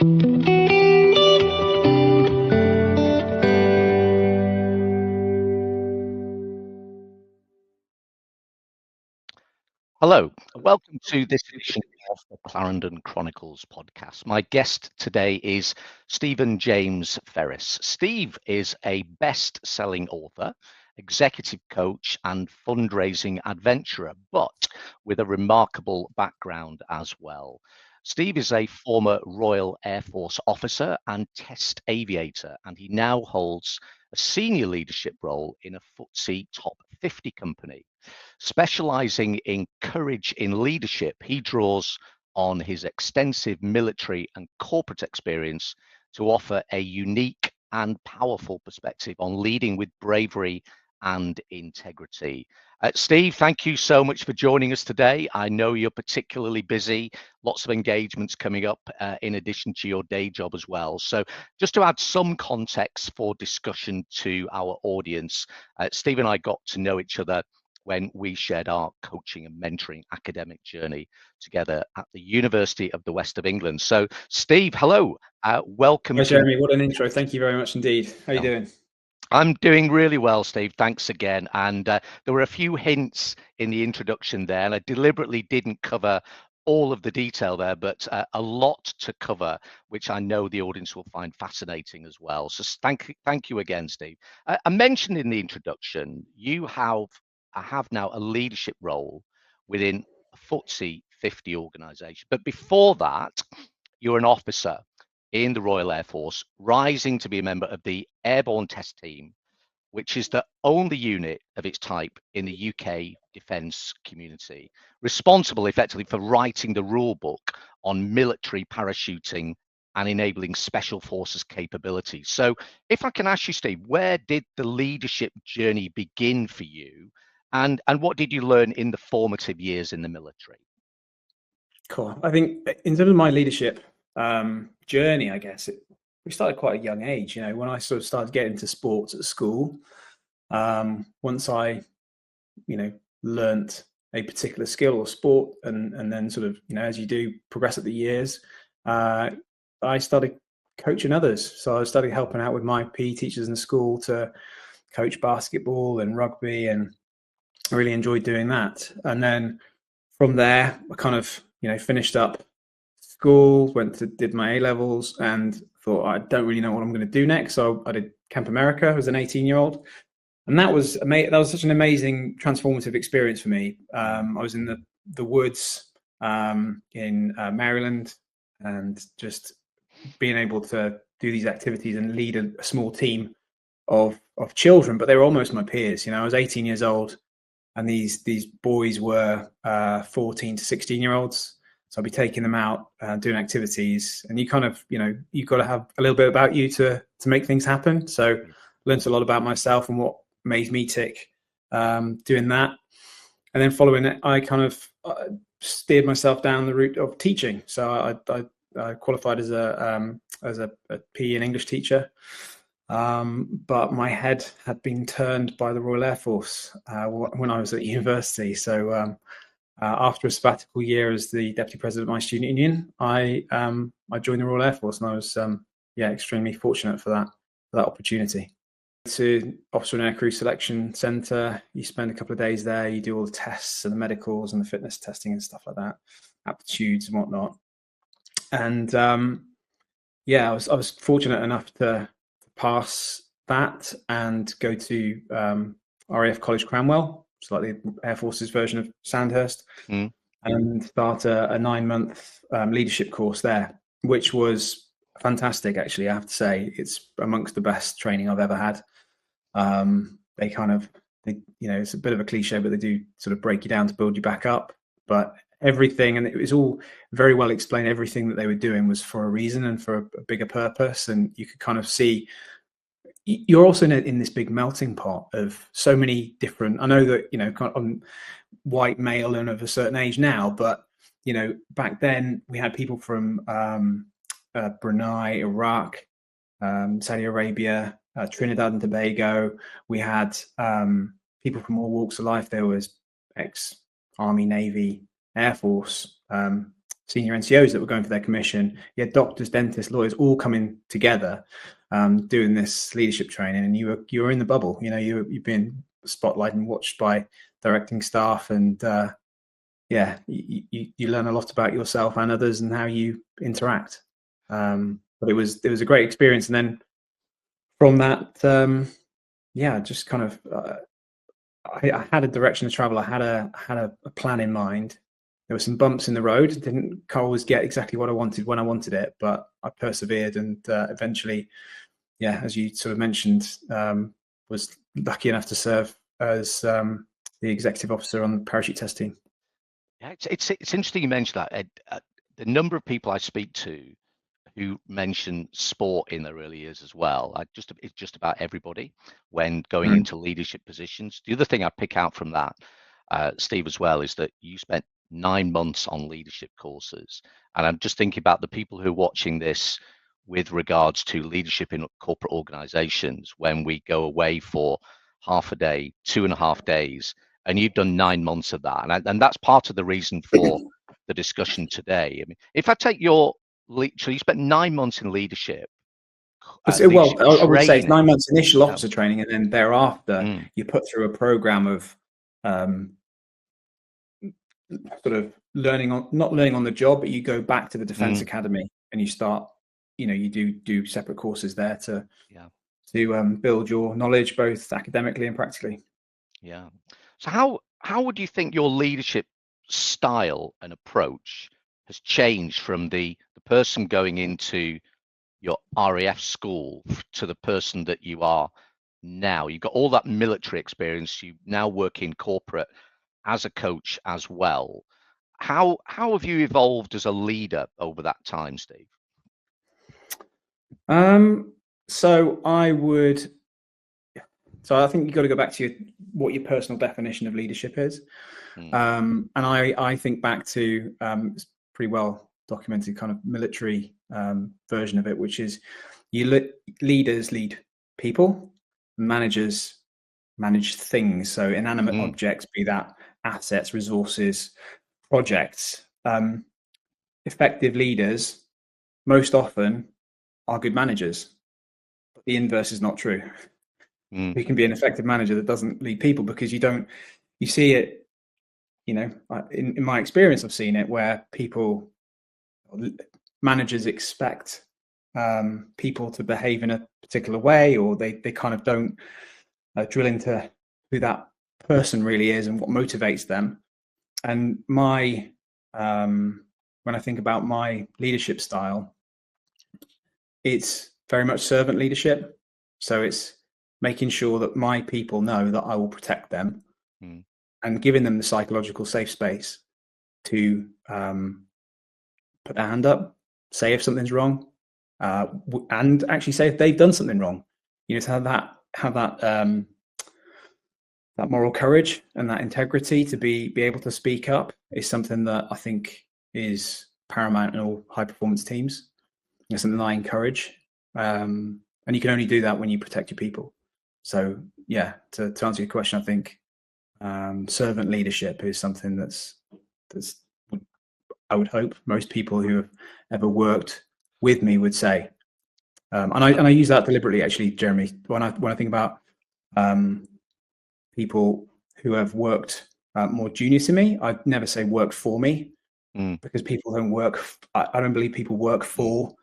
Hello, and welcome to this edition of the Clarendon Chronicles Podcast. My guest today is Stephen James Ferris. Steve is a best-selling author, executive coach, and fundraising adventurer, but with a remarkable background as well. Steve is a former Royal Air Force officer and test aviator, and he now holds a senior leadership role in a FTSE Top 50 company. Specializing in courage in leadership, he draws on his extensive military and corporate experience to offer a unique and powerful perspective on leading with bravery and integrity. Steve, thank you so much for joining us today. I know you're particularly busy, lots of engagements coming up in addition to your day job as well. So just to add some context for discussion to our audience, Steve and I got to know each other when we shared our coaching and mentoring academic journey together at the University of the West of England. So, Steve, hello, welcome. Hi, Jeremy. What an intro. Thank you very much indeed. How are you doing? I'm doing really well, Steve. Thanks again. And there were a few hints in the introduction there, and I deliberately didn't cover all of the detail there, but a lot to cover, which I know the audience will find fascinating as well. So thank you again, Steve. I mentioned in the introduction, I have now a leadership role within a FTSE 50 organisation. But before that, you're an officer in the Royal Air Force, rising to be a member of the Airborne Test Team, which is the only unit of its type in the UK defence community, responsible effectively for writing the rule book on military parachuting and enabling special forces capabilities. So if I can ask you, Steve, where did the leadership journey begin for you? And what did you learn in the formative years in the military? Cool. I think in terms of my leadership journey, I guess we started quite a young age. You know, when I sort of started getting into sports at school, once I, learnt a particular skill or sport, and then sort of, as you do progress at the years, I started coaching others. So I started helping out with my PE teachers in school to coach basketball and rugby, and I really enjoyed doing that. And then from there, I kind of, finished up school, did my A-levels, and thought, I don't really know what I'm going to do next. So I did Camp America as an 18-year-old. And that was such an amazing transformative experience for me. I was in the woods in Maryland, and just being able to do these activities and lead a small team of children, but they were almost my peers. I was 18 years old, and these boys were 14 to 16-year-olds. So I'll be taking them out, doing activities, and you kind of, you've got to have a little bit about you to make things happen. So learned a lot about myself and what made me tick doing that. And then following it, I kind of steered myself down the route of teaching. So I qualified as a PE and English teacher. But my head had been turned by the Royal Air Force when I was at university. So after a sabbatical year as the deputy president of my student union, I joined the Royal Air Force, and I was extremely fortunate for that opportunity. To Officer and Aircrew Selection Centre, you spend a couple of days there. You do all the tests and the medicals and the fitness testing and stuff like that, aptitudes and whatnot. And I was fortunate enough to pass that and go to RAF College Cranwell, it's like the Air Force's version of Sandhurst, and start a 9-month leadership course there, which was fantastic. Actually, I have to say, it's amongst the best training I've ever had. It's a bit of a cliche, but they do sort of break you down to build you back up. But everything, and it was all very well explained, everything that they were doing was for a reason and for a bigger purpose. And you could kind of see you're also in this big melting pot of so many different, I know that, kind of I'm white male and of a certain age now, but, back then we had people from Brunei, Iraq, Saudi Arabia, Trinidad and Tobago. We had people from all walks of life. There was ex-Army, Navy, Air Force, senior NCOs that were going for their commission. You had doctors, dentists, lawyers all coming together, doing this leadership training, and you were in the bubble. You know, you've been spotlighted and watched by directing staff, and you learn a lot about yourself and others and how you interact. But it was a great experience, and then from that, just kind of I had a direction to travel. I had a plan in mind. There were some bumps in the road. Didn't always get exactly what I wanted when I wanted it, but I persevered, and eventually, as you sort of mentioned, was lucky enough to serve as the executive officer on the parachute test team. Yeah, it's interesting you mentioned that. The number of people I speak to who mention sport in their early years as well. It's just about everybody when going into leadership positions. The other thing I pick out from that, Steve, as well, is that you spent 9 months on leadership courses. And I'm just thinking about the people who are watching this with regards to leadership in corporate organizations when we go away for half a day, 2.5 days, and you've done 9 months of that. And that's part of the reason for the discussion today. I mean, if I take so you spent 9 months in leadership. I would say it's 9 months initial officer training, and then thereafter you put through a program of sort of not learning on the job, but you go back to the Defence Academy and you start, you do separate courses there to build your knowledge both academically and practically. Yeah. So how would you think your leadership style and approach has changed from the person going into your RAF school to the person that you are now? You've got all that military experience. You now work in corporate as a coach as well. How have you evolved as a leader over that time, Steve? So I think you've got to go back to what your personal definition of leadership is. And I think back to it's pretty well documented kind of military version of it, which is leaders lead people, managers manage things. So inanimate objects, be that assets, resources, projects. Effective leaders most often are good managers, but the inverse is not true. You can be an effective manager that doesn't lead people because you see it, in my experience, I've seen it where managers expect people to behave in a particular way, or they kind of don't drill into who that person really is and what motivates them. And when I think about my leadership style, it's very much servant leadership. So it's making sure that my people know that I will protect them and giving them the psychological safe space to put their hand up, say if something's wrong, and actually say if they've done something wrong. To have that moral courage and that integrity to be able to speak up is something that I think is paramount in all high performance teams. It's something I encourage, and you can only do that when you protect your people. So to answer your question, I think servant leadership is something that's I would hope most people who have ever worked with me would say, and I use that deliberately, actually, Jeremy. When I think about people who have worked more junior to me, I'd never say work for me, because people don't work. I don't believe people work for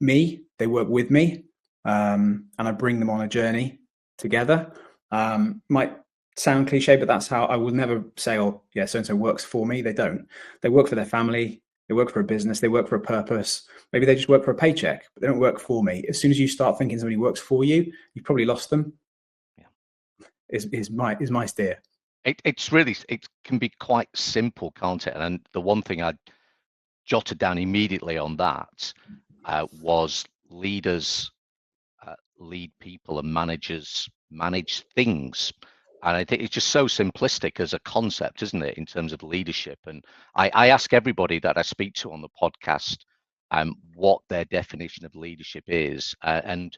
me. They work with me, and I bring them on a journey together. Might sound cliche, but that's how I would never say, oh yeah, so and so works for me. They don't. They work for their family. They work for a business. They work for a purpose. Maybe they just work for a paycheck, but they don't work for me. As soon as you start thinking somebody works for you, you've probably lost them. Is my steer. It can be quite simple, can't it? And the one thing I jotted down immediately on that was leaders lead people and managers manage things. And I think it's just so simplistic as a concept, isn't it, in terms of leadership? And I ask everybody that I speak to on the podcast what their definition of leadership is. And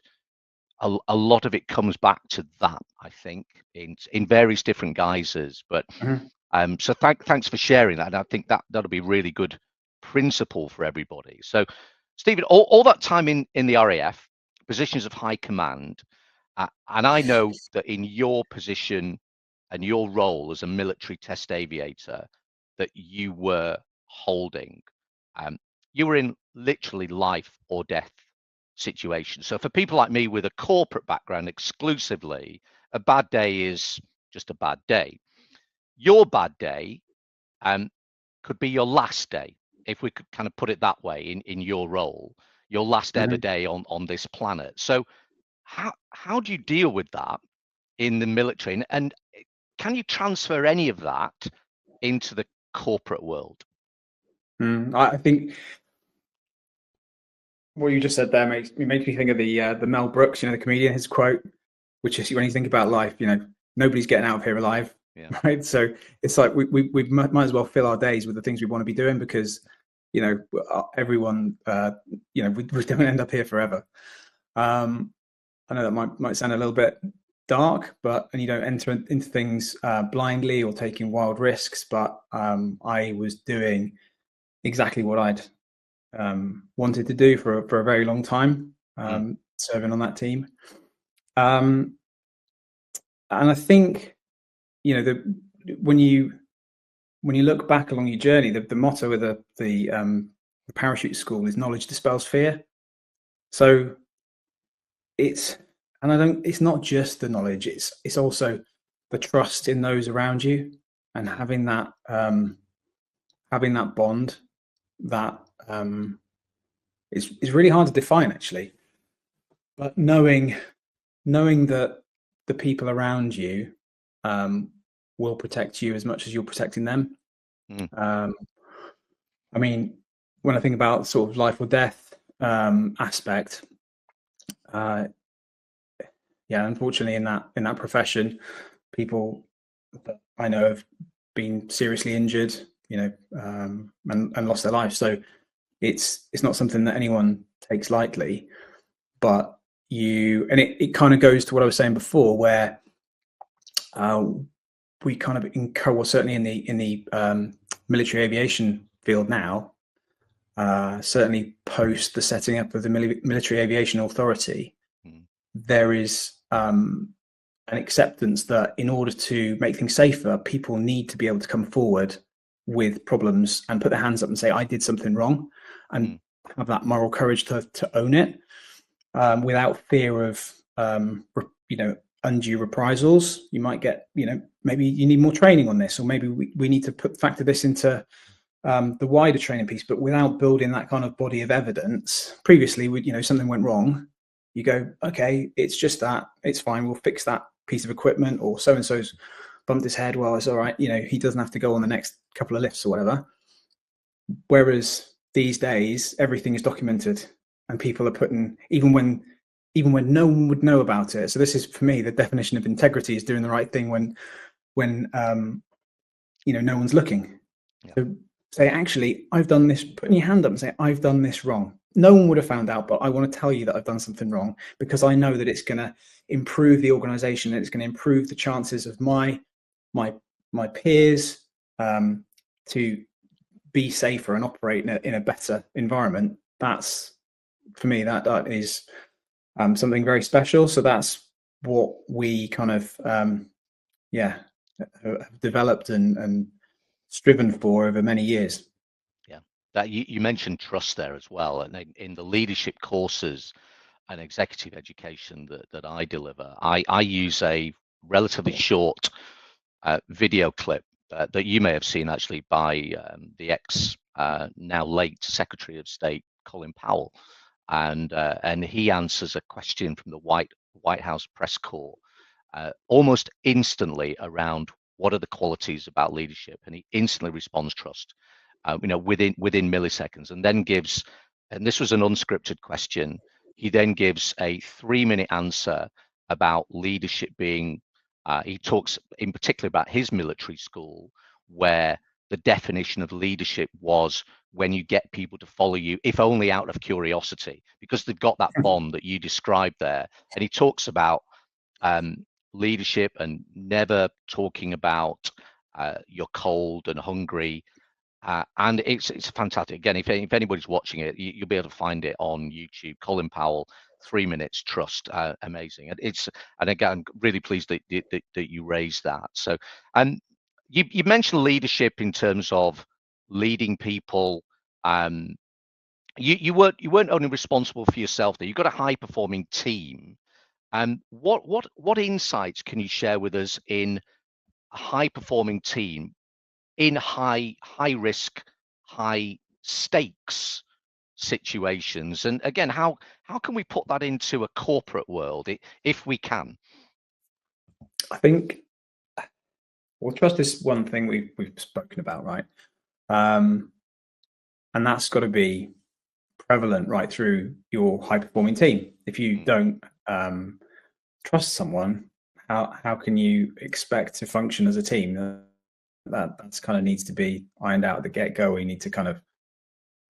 a lot of it comes back to that, I think, in various different guises. But so thanks for sharing that. And I think that'll be really good principle for everybody. So, Stephen, all that time in the RAF, positions of high command, and I know that in your position and your role as a military test aviator that you were holding, you were in literally life or death situations. So for people like me with a corporate background exclusively, a bad day is just a bad day. Your bad day could be your last day, if we could kind of put it that way, in your role, your last ever day on this planet. So how do you deal with that in the military, and can you transfer any of that into the corporate world? I think what you just said there makes me think of the Mel Brooks, the comedian, his quote, which is, when you think about life, nobody's getting out of here alive. Yeah. Right. So it's like we might as well fill our days with the things we want to be doing, because everyone we don't end up here forever. I know that might sound a little bit dark, and you don't enter into things blindly or taking wild risks, but I was doing exactly what I'd wanted to do for a very long time, serving on that team. And I think when you look back along your journey, the motto of the parachute school is knowledge dispels fear. So it's not just the knowledge, it's also the trust in those around you, and having that bond that is really hard to define, actually. But knowing that the people around you will protect you as much as you're protecting them. I mean, when I think about sort of life or death aspect, unfortunately in that profession, people that I know have been seriously injured, and lost their lives. So it's not something that anyone takes lightly. But it kind of goes to what I was saying before, where we kind of encourage, certainly in the military aviation field now, certainly post the setting up of the Military Aviation Authority, there is an acceptance that in order to make things safer, people need to be able to come forward with problems and put their hands up and say, I did something wrong, and have that moral courage to own it, without fear of undue reprisals. You might get, maybe you need more training on this, or maybe we need to factor this into the wider training piece, but without building that kind of body of evidence. Previously, something went wrong, you go, okay, it's just that, it's fine, we'll fix that piece of equipment, or so and so's bumped his head, well, it's all right, he doesn't have to go on the next couple of lifts or whatever. Whereas these days everything is documented, and people are putting, even when no one would know about it. So this is, for me, the definition of integrity, is doing the right thing when no one's looking. So say, actually, I've done this, putting your hand up and say, I've done this wrong. No one would have found out, but I want to tell you that I've done something wrong, because I know that it's going to improve the organization, and it's going to improve the chances of my peers to be safer and operate in a better environment. That's, for me, that is something very special. So that's what we kind of have developed and striven for over many years. Yeah, that you mentioned trust there as well, and in the leadership courses and executive education that I deliver, I use a relatively short video clip that you may have seen, actually, by the ex now late Secretary of State Colin Powell, and he answers a question from the White House press corps almost instantly around what are the qualities about leadership, and he instantly responds trust, within milliseconds, and then gives, and this was an unscripted question, he then gives a 3-minute answer about leadership being, he talks in particular about his military school, where the definition of leadership was when you get people to follow you, if only out of curiosity, because they've got that bond that you described there. And he talks about leadership and never talking about you're cold and hungry. And it's fantastic. Again, if anybody's watching it, you'll be able to find it on YouTube. Colin Powell, 3 minutes trust, amazing. And again, I'm really pleased that you raised that. So, and you mentioned leadership in terms of leading people. You weren't only responsible for yourself there. You've got a high performing team. What insights can you share with us in a high performing team in high risk, high stakes situations? And again, how can we put that into a corporate world if we can? I think, well, trust is one thing we've spoken about, right? And that's got to be prevalent right through your high performing team. If you don't trust someone, how can you expect to function as a team? That's kind of needs to be ironed out at the get-go. You need to kind of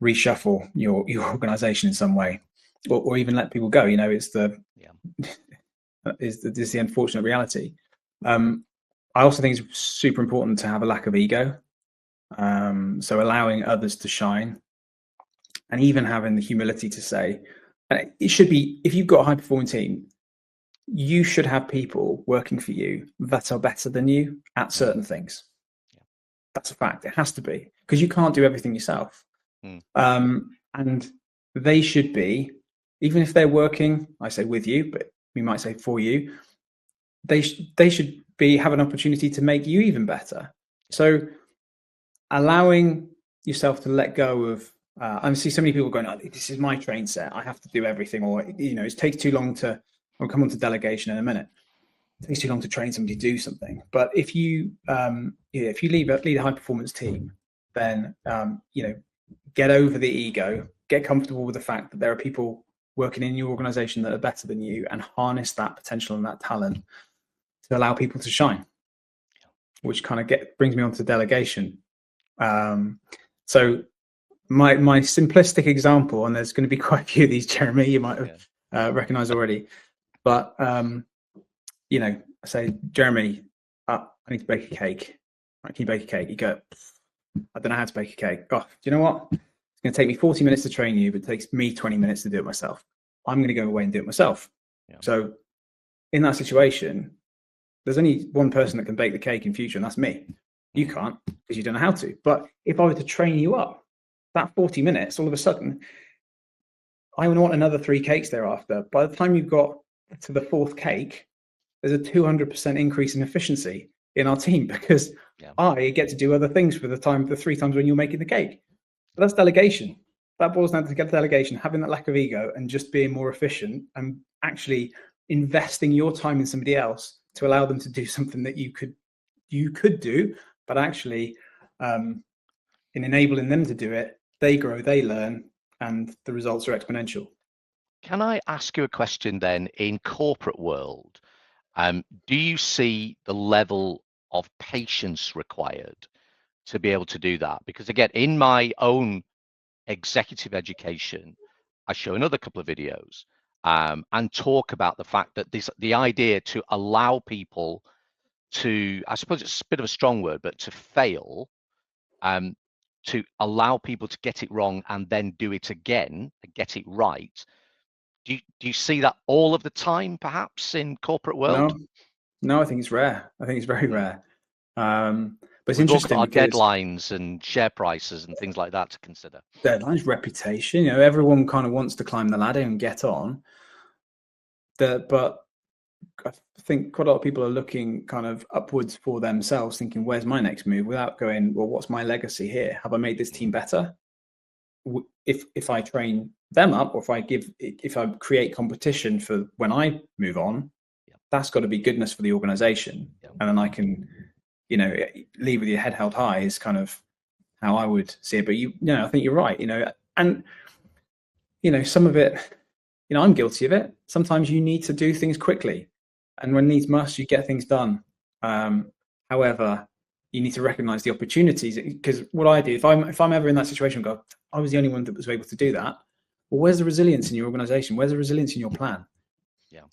reshuffle your organization in some way, or even let people go. It's the unfortunate reality. I also think it's super important to have a lack of ego. So allowing others to shine, and even having the humility to say, it should be, if you've got a high performing team, you should have people working for you that are better than you at certain things. That's a fact. It has to be, because you can't do everything yourself. And they should be, even if they're working, I say with you, but we might say for you, they should have an opportunity to make you even better. So allowing yourself to let go of, I see so many people going, oh, this is my train set, I have to do everything, or it takes too long to, I'll come on to delegation in a minute. It takes too long to train somebody to do something. But if you lead a high performance team, then get over the ego, get comfortable with the fact that there are people working in your organization that are better than you, and harness that potential and that talent to allow people to shine, which kind of brings me on to delegation. So my simplistic example, and there's going to be quite a few of these, Jeremy, you might have recognized already, but I say, Jeremy, I need to bake a cake. Right, can you bake a cake? You go, I don't know how to bake a cake. Oh, do you know what? It's going to take me 40 minutes to train you, but it takes me 20 minutes to do it myself. I'm going to go away and do it myself. So in that situation, there's only one person that can bake the cake in future, and that's me. You can't, because you don't know how to. But if I were to train you up, that 40 minutes, all of a sudden, I would want another 3 cakes thereafter. By the time you've got to the 4th cake, there's a 200% increase in efficiency in our team, because I get to do other things for the 3 times when you're making the cake. But that's delegation. That boils down to delegation, having that lack of ego and just being more efficient, and actually investing your time in somebody else to allow them to do something that you could do, but actually in enabling them to do it, they grow, they learn, and the results are exponential. Can I ask you a question then? In corporate world, do you see the level of patience required to be able to do that? Because again, in my own executive education, I show another couple of videos and talk about the fact that the idea to allow people to, I suppose it's a bit of a strong word, but to fail, to allow people to get it wrong and then do it again and get it right. Do you see that all of the time, perhaps, in corporate world? No, I think it's rare. I think it's very rare. But it's We've interesting also got because deadlines and share prices and things like that to consider. Deadlines, reputation. Everyone kind of wants to climb the ladder and get on. But I think quite a lot of people are looking kind of upwards for themselves, thinking, "Where's my next move?" without going, "Well, what's my legacy here? Have I made this team better? If I train them up, or if I create competition for when I move on, that's got to be goodness for the organization." And then I can, leave with your head held high is kind of how I would see it. But I think you're right. And some of it, I'm guilty of it. Sometimes you need to do things quickly, and when needs must, you get things done. However, you need to recognize the opportunities, because what I do, if I'm ever in that situation, go, I was the only one that was able to do that. Well, where's the resilience in your organization? Where's the resilience in your plan?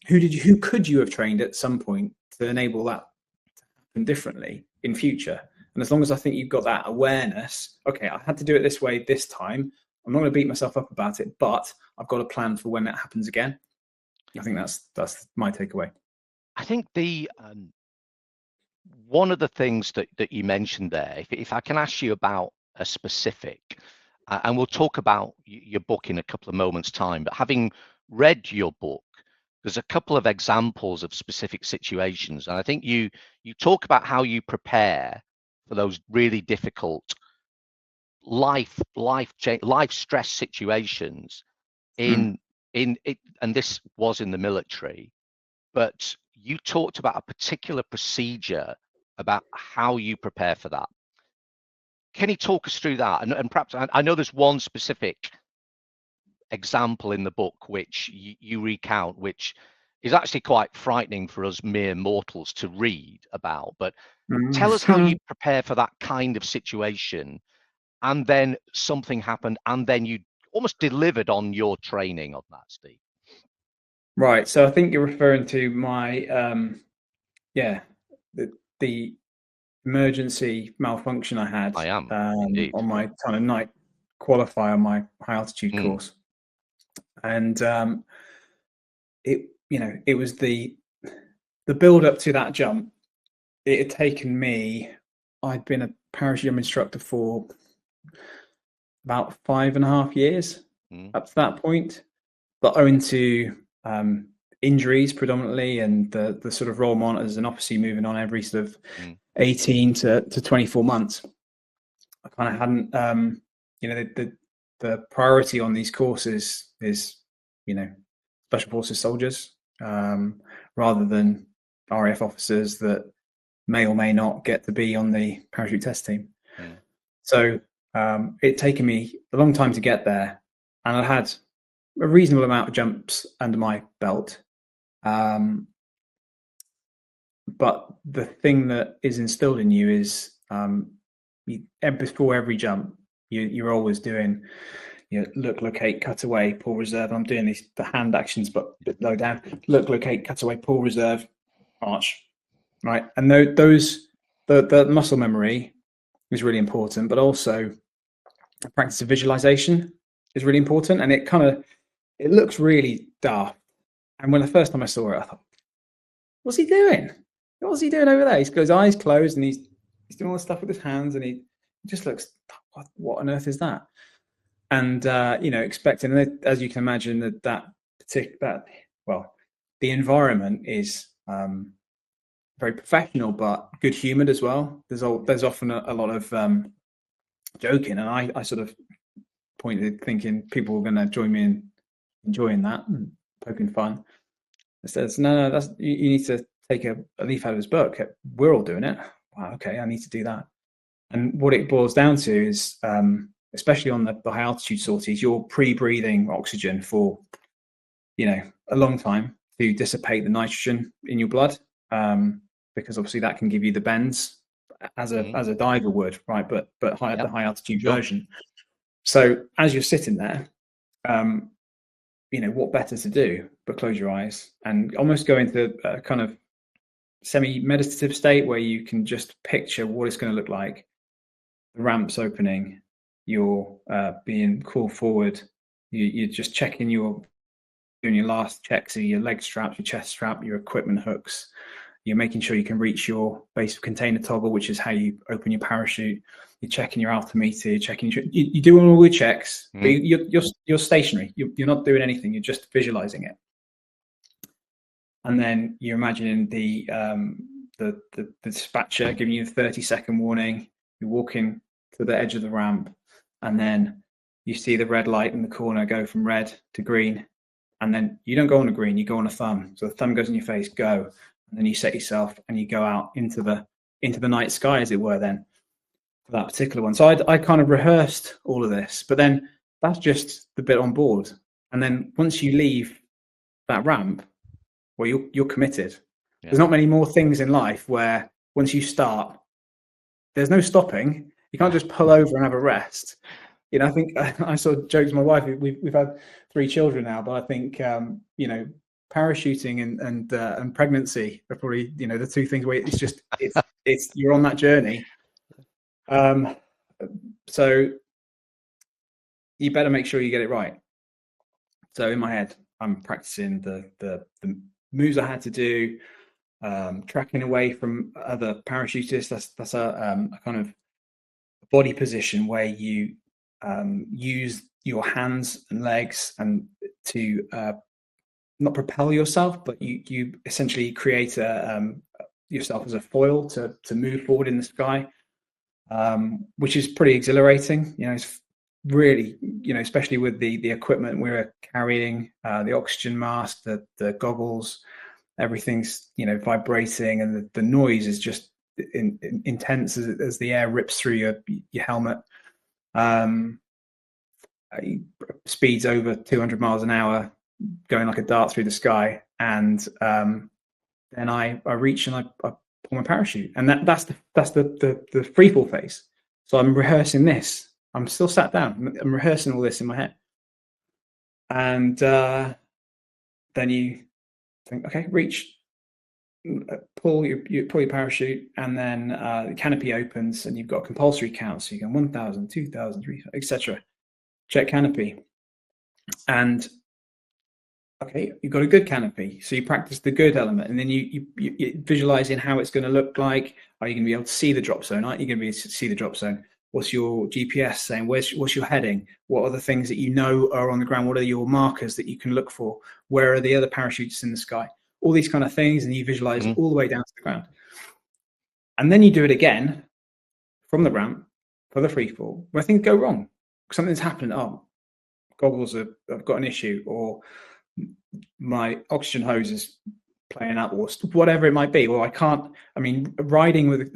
Who could you have trained at some point to enable that to happen differently in future? And as long as I think you've got that awareness, okay, I had to do it this way this time. I'm not going to beat myself up about it, but I've got a plan for when that happens again. I think that's my takeaway. I think the one of the things that you mentioned there, if I can ask you about a specific, and we'll talk about your book in a couple of moments' time, but having read your book, there's a couple of examples of specific situations, and I think you talk about how you prepare for those really difficult life stress situations in it, and this was in the military, but you talked about a particular procedure about how you prepare for that. Can you talk us through that? And perhaps I know there's one specific example in the book which you recount, which is actually quite frightening for us mere mortals to read about. But tell us how you prepare for that kind of situation, and then something happened, and then you almost delivered on your training on that, Steve. Right. So I think you're referring to my the emergency malfunction I had. I am on my kind of night qualifier on my high altitude course, and it was the build up to that jump. It had taken me. I'd been a parachute instructor for about 5.5 years up to that point, but owing to injuries predominantly, and the sort of role monitors and obviously moving on every sort of 18 to 24 months, I kind of hadn't the priority on these courses is special forces soldiers rather than RAF officers that may or may not get to be on the parachute test team. So it taken me a long time to get there, and I had a reasonable amount of jumps under my belt. But the thing that is instilled in you is before every jump, you're always doing look, locate, cut away, pull, reserve. I'm doing the hand actions, but a bit low down. Look, locate, cut away, pull, reserve, march. Right, and the muscle memory is really important, but also the practice of visualization is really important. And it looks really daft. And when the first time I saw it, I thought, what's he doing? What's he doing over there? He's got his eyes closed and he's doing all this stuff with his hands, and he just looks, what on earth is that? And expecting, as you can imagine, the environment is very professional but good humored as well. There's often a lot of joking, and I sort of pointed thinking people were going to join me in enjoying that and poking fun. It says, no, that's you need to take a leaf out of his book. We're all doing it. Wow, okay, I need to do that. And what it boils down to is, especially on the high altitude sorties, you're pre-breathing oxygen for a long time to dissipate the nitrogen in your blood, because obviously that can give you the bends as a diver would, right? But the high altitude version. So as you're sitting there, what better to do but close your eyes and almost go into a kind of semi-meditative state where you can just picture what it's going to look like. The ramp's opening, you're being called forward, you're just checking doing your last checks of your leg straps, your chest strap, your equipment hooks. You're making sure you can reach your base container toggle, which is how you open your parachute. You're checking your altimeter, you're checking you do all your checks, but you're stationary. You're not doing anything. You're just visualizing it. And then you're imagining the dispatcher giving you a 30-second warning. You're walking to the edge of the ramp, and then you see the red light in the corner go from red to green. And then you don't go on a green, you go on a thumb. So the thumb goes in your face, go. And then you set yourself and you go out into the night sky, as it were, then for that particular one. So I kind of rehearsed all of this, but then that's just the bit on board. And then once you leave that ramp, well, you're committed. Yeah. There's not many more things in life where once you start, there's no stopping. You can't just pull over and have a rest. I think I sort of joked to my wife, we've had 3 children now, but I think, parachuting and pregnancy are probably, the 2 things where it's you're on that journey So you better make sure you get it right. So in my head, I'm practicing the moves I had to do, tracking away from other parachutists. That's a kind of body position where you use your hands and legs and to not propel yourself, but you essentially create yourself as a foil to move forward in the sky, which is pretty exhilarating. It's really, especially with the equipment we were carrying, the oxygen mask, the goggles, everything's vibrating, and the noise is just intense as the air rips through your helmet. Speeds over 200 miles an hour, going like a dart through the sky, and then I reach and I pull my parachute, and that's the free fall phase. So I'm rehearsing this. I'm still sat down. I'm rehearsing all this in my head, and then you think, okay, reach, pull your parachute, and then the canopy opens, and you've got a compulsory count. So you go 1,000, 2,000, 3,000, etc. Check canopy, and okay, you've got a good canopy. So you practice the good element, and then you visualizing how it's going to look like. Are you going to be able to see the drop zone? Aren't you going to be able to see the drop zone? What's your GPS saying? What's your heading? What are the things that are on the ground? What are your markers that you can look for? Where are the other parachutes in the sky? All these kind of things, and you visualize all the way down to the ground. And then you do it again from the ramp for the free fall, where things go wrong. Something's happened. Oh, goggles have got an issue, or my oxygen hose is playing up, or whatever it might be. Or I can't. I mean, riding with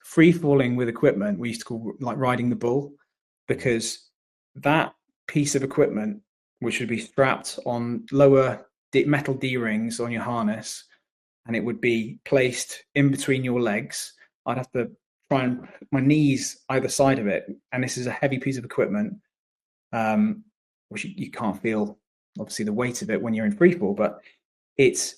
free falling with equipment, we used to call like riding the bull, because that piece of equipment, which would be strapped on lower metal D-rings on your harness, and it would be placed in between your legs. I'd have to try and put my knees either side of it, and this is a heavy piece of equipment, which you can't feel obviously the weight of it when you're in free fall, but it's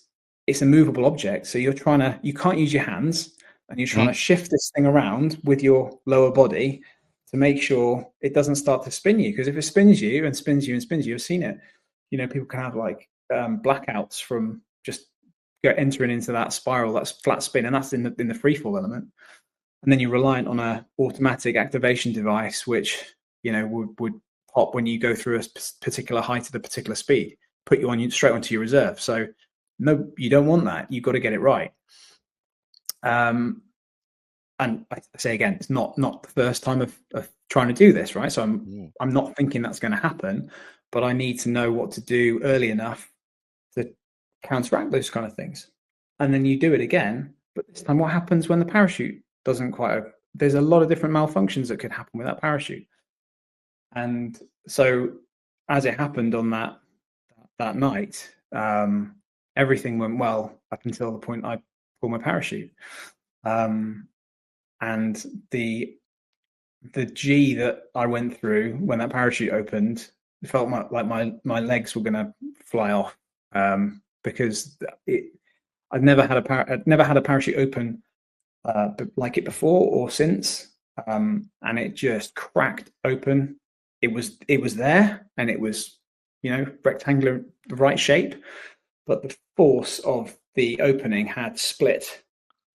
a movable object. So you can't use your hands, and you're trying to shift this thing around with your lower body to make sure it doesn't start to spin you. Because if it spins you and spins you and spins you, I've seen it. People can have like blackouts from just entering into that spiral, that's flat spin, and that's in the free fall element. And then you're reliant on a automatic activation device, which would pop when you go through a particular height at a particular speed, put you straight onto your reserve. So no, you don't want that. You've got to get it right. And I say again, it's not the first time of trying to do this, right? So I'm not thinking that's going to happen, but I need to know what to do early enough to counteract those kind of things. And then you do it again, but this time what happens when the parachute doesn't quite? There's a lot of different malfunctions that could happen with that parachute. And so as it happened on that night, everything went well up until the point I pulled my parachute. And the G that I went through when that parachute opened, it felt like my legs were going to fly off, because I'd never had a parachute open like it before or since, and it just cracked open. It was there, and it was rectangular, the right shape, but the force of the opening had split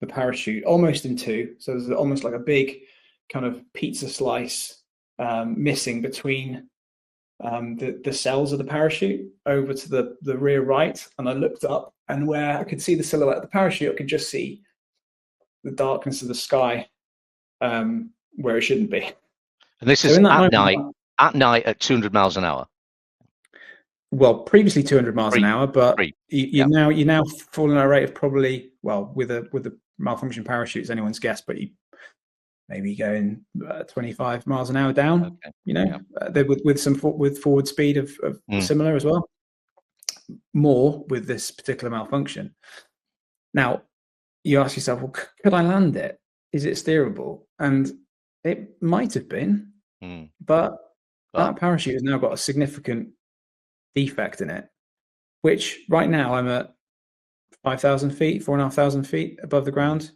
the parachute almost in two. So there's almost like a big kind of pizza slice missing between the cells of the parachute over to the rear right. And I looked up, and where I could see the silhouette of the parachute, I could just see the darkness of the sky where it shouldn't be. And this is at night at 200 miles an hour. Well, previously 200 miles an hour, but you're now falling at a rate of probably, well, with the malfunction parachutes, anyone's guess, but you maybe going 25 miles an hour down. Okay. With forward speed of similar as well. More with this particular malfunction. Now, you ask yourself, well, could I land it? Is it steerable? And it might have been, but that parachute has now got a significant defect in it, which right now I'm at 5,000 feet, 4,500 feet above the ground.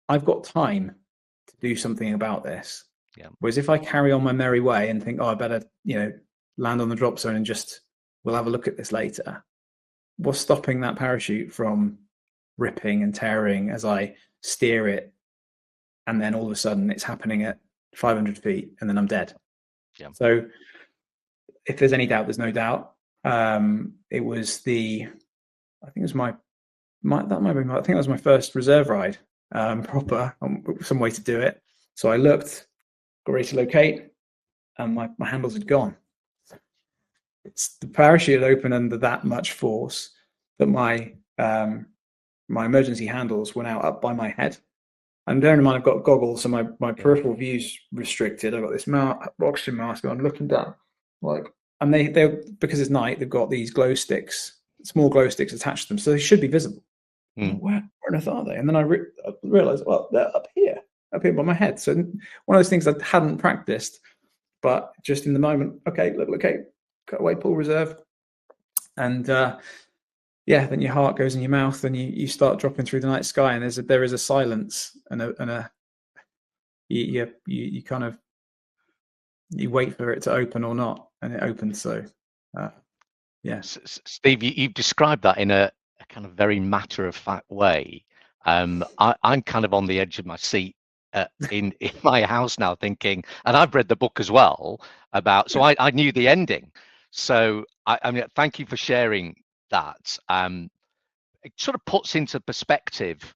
I've got time to do something about this. Yeah. Whereas if I carry on my merry way and think, oh, I better, land on the drop zone and we'll have a look at this later, what's stopping that parachute from ripping and tearing as I steer it, and then all of a sudden it's happening at 500 feet and then I'm dead. Yeah. So if there's any doubt, there's no doubt. It was I think that was my first reserve ride, proper, some way to do it. So I looked, got ready to locate, and my handles had gone. The parachute had opened under that much force that my emergency handles were now up by my head. And bearing in mind, I've got goggles, so my peripheral view's restricted. I've got this oxygen mask on, looking down, and they because it's night, they've got these glow sticks, small glow sticks attached to them, so they should be visible. Where on earth are they? And then I realized, well, they're up here by my head. So one of those things I hadn't practiced, but just in the moment, okay, cut away, pull reserve, and then your heart goes in your mouth, and you start dropping through the night sky, and there is a silence, and you kind of, you wait for it to open or not, and it opens. So yes, Steve, you've described that in a kind of very matter-of-fact way. I'm kind of on the edge of my seat in my house now, thinking, and I've read the book as well about, so I knew the ending. So I mean, thank you for sharing that. It sort of puts into perspective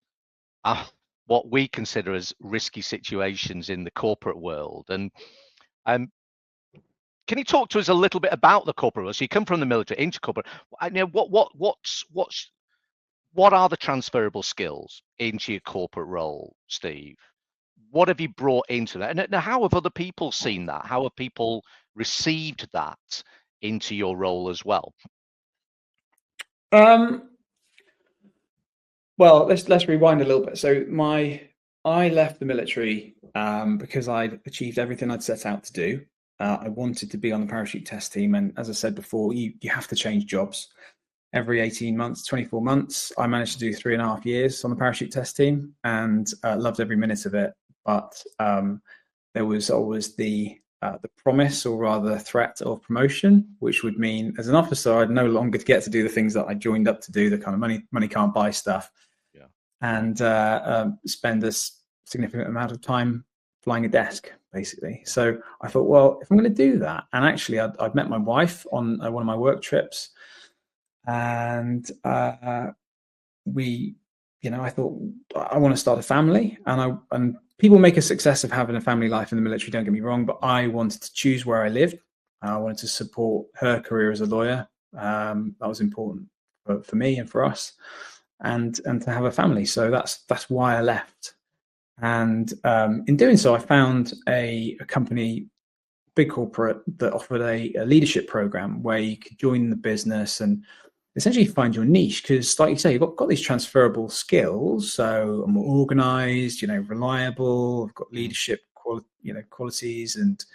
what we consider as risky situations in the corporate world. And can you talk to us a little bit about the corporate world? So you come from the military into corporate. What are the transferable skills into your corporate role, Steve? What have you brought into that? And how have other people seen that? How have people received that into your role as well? Well, let's rewind a little bit. So I left the military because I'd achieved everything I'd set out to do. I wanted to be on the parachute test team, and as I said before, you have to change jobs every 18 months, 24 months. I managed to do 3.5 years on the parachute test team, and loved every minute of it. But there was always the promise, or rather threat, of promotion, which would mean as an officer I'd no longer get to do the things that I joined up to do, the kind of money can't buy stuff, and spend a significant amount of time flying a desk, basically. So I thought, well, if I'm going to do that, and actually I'd met my wife on one of my work trips, and I thought, I want to start a family, and people make a success of having a family life in the military, don't get me wrong, but I wanted to choose where I lived. I wanted to support her career as a lawyer. That was important for me and for us, and to have a family. So that's why I left. And in doing so, I found a company, big corporate, that offered a leadership program where you could join the business and essentially find your niche, because like you say, you've got these transferable skills. So I'm organized, reliable, I've got leadership qualities, and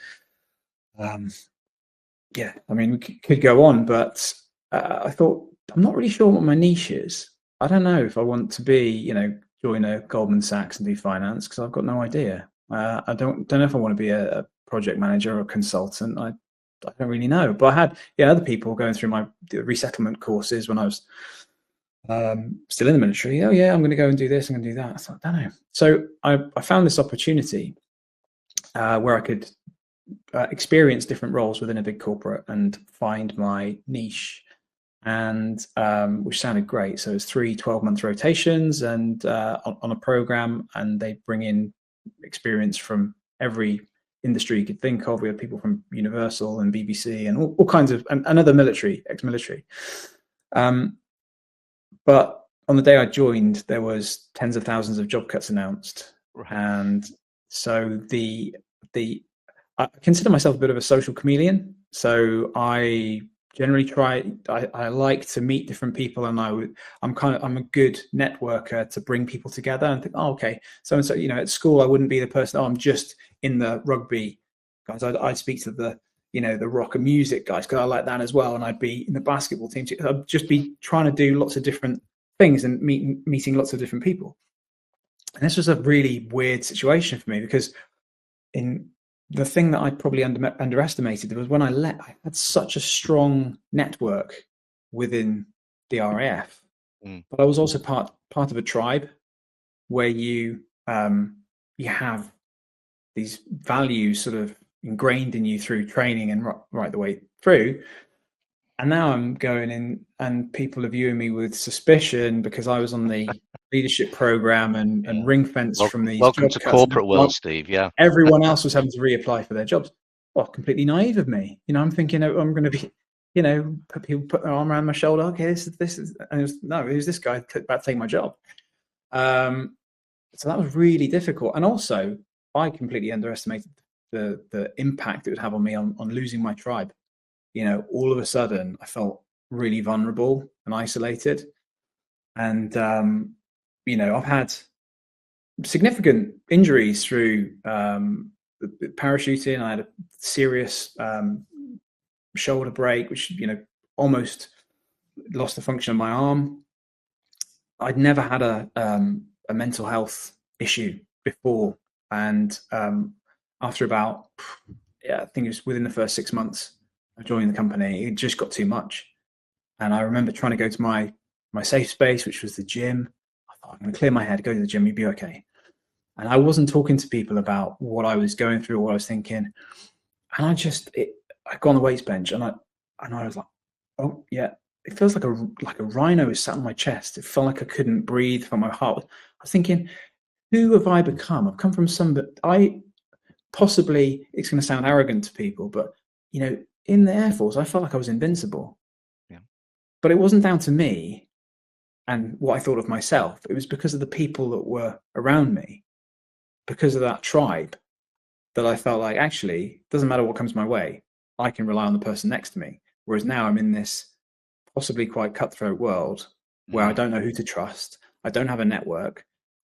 we could go on, but I thought, I'm not really sure what my niche is. I don't know if I want to be, join a Goldman Sachs and do finance, because I've got no idea. I don't know if I want to be a project manager or a consultant. I don't really know. But I had other people going through my resettlement courses when I was still in the military. Oh yeah, I'm going to go and do this, I'm going to do that. I thought, I don't know. So I found this opportunity where I could experience different roles within a big corporate and find my niche, and which sounded great. So it's 3 12-month rotations, and on a program, and they bring in experience from every industry you could think of. We had people from Universal and BBC and all kinds of, and other ex-military. But on the day I joined, there was tens of thousands of job cuts announced. Right. And so I consider myself a bit of a social chameleon. So I generally I like to meet different people, and I'm a good networker to bring people together and think, oh, okay, so and so, at school I wouldn't be the person, I'm just in the rugby guys. I'd speak to the rock and music guys, because I like that as well, and I'd be in the basketball team too. I'd just be trying to do lots of different things and meeting lots of different people. And this was a really weird situation for me, because in the thing that I probably underestimated was when I had such a strong network within the RAF, but I was also part of a tribe where you have these values sort of ingrained in you through training and right the way through. And now I'm going in and people are viewing me with suspicion because I was on the leadership program and ring fenced from these welcome job to cuts. corporate world, Steve. Yeah. Everyone else was having to reapply for their jobs. Well, completely naive of me. I'm thinking, oh, I'm going to be, people put their arm around my shoulder. Okay, this is, and it was, no, who's this guy about to take my job? So that was really difficult. And also, I completely underestimated the impact it would have on me on losing my tribe. All of a sudden, I felt really vulnerable and isolated. And, I've had significant injuries through parachuting. I had a serious shoulder break, which, almost lost the function of my arm. I'd never had a mental health issue before. And after about, I think it was within the first 6 months of joining the company, it just got too much. And I remember trying to go to my safe space, which was the gym. I thought, I'm going to clear my head, go to the gym, you'll be okay. And I wasn't talking to people about what I was going through or what I was thinking. And I got on the weights bench and I was like, oh yeah, it feels like a rhino is sat on my chest. It felt like I couldn't breathe from my heart. I was thinking, who have I become? I've come from possibly, it's going to sound arrogant to people, but in the Air Force, I felt like I was invincible. Yeah. But it wasn't down to me and what I thought of myself. It was because of the people that were around me, because of that tribe, that I felt like, actually, it doesn't matter what comes my way, I can rely on the person next to me. Whereas now I'm in this possibly quite cutthroat world where I don't know who to trust. I don't have a network.